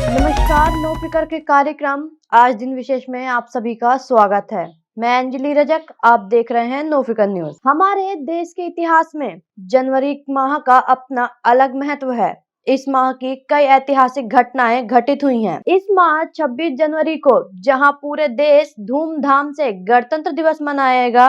नमस्कार, नो फिकर के कार्यक्रम आज दिन विशेष में आप सभी का स्वागत है। मैं अंजलि रजक, आप देख रहे हैं नो फिकर न्यूज। हमारे देश के इतिहास में जनवरी माह का अपना अलग महत्व है। इस माह की कई ऐतिहासिक घटनाएं घटित हुई हैं। इस माह 26 जनवरी को जहां पूरे देश धूमधाम से गणतंत्र दिवस मनाएगा,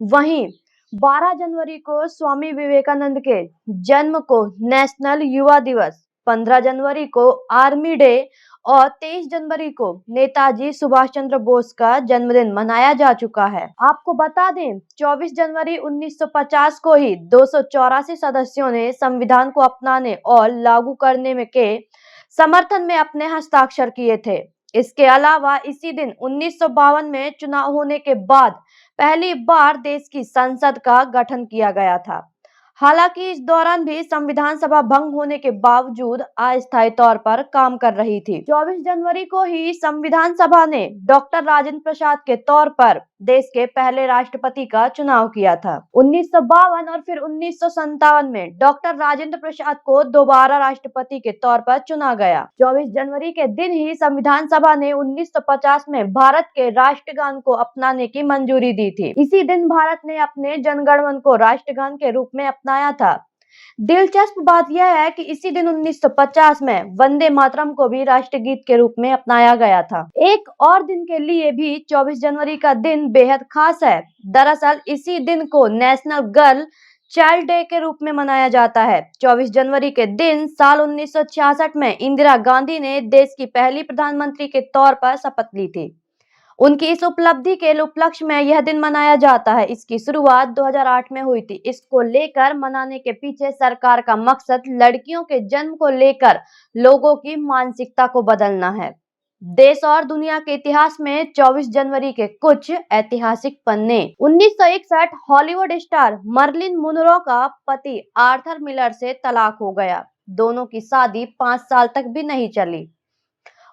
वहीं 12 जनवरी को स्वामी विवेकानंद के जन्म को नेशनल युवा दिवस, 15 जनवरी को आर्मी डे और 23 जनवरी को नेताजी सुभाष चंद्र बोस का जन्मदिन मनाया जा चुका है। आपको बता दें, 24 जनवरी 1950 को ही 284 सदस्यों ने संविधान को अपनाने और लागू करने में के समर्थन में अपने हस्ताक्षर किए थे। इसके अलावा इसी दिन 1952 में चुनाव होने के बाद पहली बार देश की संसद का गठन किया गया था। हालांकि इस दौरान भी संविधान सभा भंग होने के बावजूद अस्थायी तौर पर काम कर रही थी। 24 जनवरी को ही संविधान सभा ने डॉक्टर राजेंद्र प्रसाद के तौर पर देश के पहले राष्ट्रपति का चुनाव किया था। 1952 और फिर 1957 में डॉक्टर राजेंद्र प्रसाद को दोबारा राष्ट्रपति के तौर पर चुना गया। 24 जनवरी के दिन ही संविधान सभा ने 1950 में भारत के राष्ट्रगान को अपनाने की मंजूरी दी थी। इसी दिन भारत ने अपने जनगण मन को राष्ट्रगान के रूप में अपनाया था। दिलचस्प बात यह है कि इसी दिन 1950 में वंदे मातरम को भी राष्ट्रगीत के रूप में अपनाया गया था। एक और दिन के लिए भी 24 जनवरी का दिन बेहद खास है। दरअसल इसी दिन को नेशनल गर्ल चाइल्ड डे के रूप में मनाया जाता है। 24 जनवरी के दिन साल 1966 में इंदिरा गांधी ने देश की पहली प्रधानमंत्री के तौर पर शपथ ली थी। उनकी इस उपलब्धि के उपलक्ष्य में यह दिन मनाया जाता है। इसकी शुरुआत 2008 में हुई थी। इसको लेकर मनाने के पीछे सरकार का मकसद लड़कियों के जन्म को लेकर लोगों की मानसिकता को बदलना है। देश और दुनिया के इतिहास में 24 जनवरी के कुछ ऐतिहासिक पन्ने। 1961 हॉलीवुड स्टार मर्लिन मुनरो का पति आर्थर मिलर से तलाक हो गया। दोनों की शादी 5 साल तक भी नहीं चली।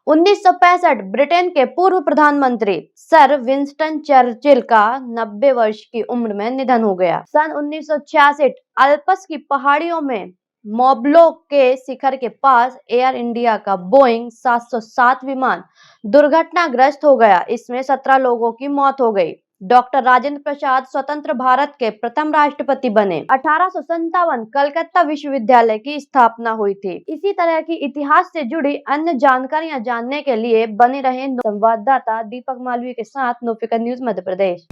1965 ब्रिटेन के पूर्व प्रधानमंत्री सर विंस्टन चर्चिल का 90 वर्ष की उम्र में निधन हो गया। सन 1966 अल्प्स की पहाड़ियों में मोब्लो के शिखर के पास एयर इंडिया का बोइंग 707 विमान दुर्घटनाग्रस्त हो गया। इसमें 17 लोगों की मौत हो गई। डॉक्टर राजेंद्र प्रसाद स्वतंत्र भारत के प्रथम राष्ट्रपति बने। 1857 कलकत्ता विश्वविद्यालय की स्थापना हुई थी। इसी तरह की इतिहास से जुड़ी अन्य जानकारियां जानने के लिए बने रहे संवाददाता दीपक मालवीय के साथ नो फिकर न्यूज मध्य प्रदेश।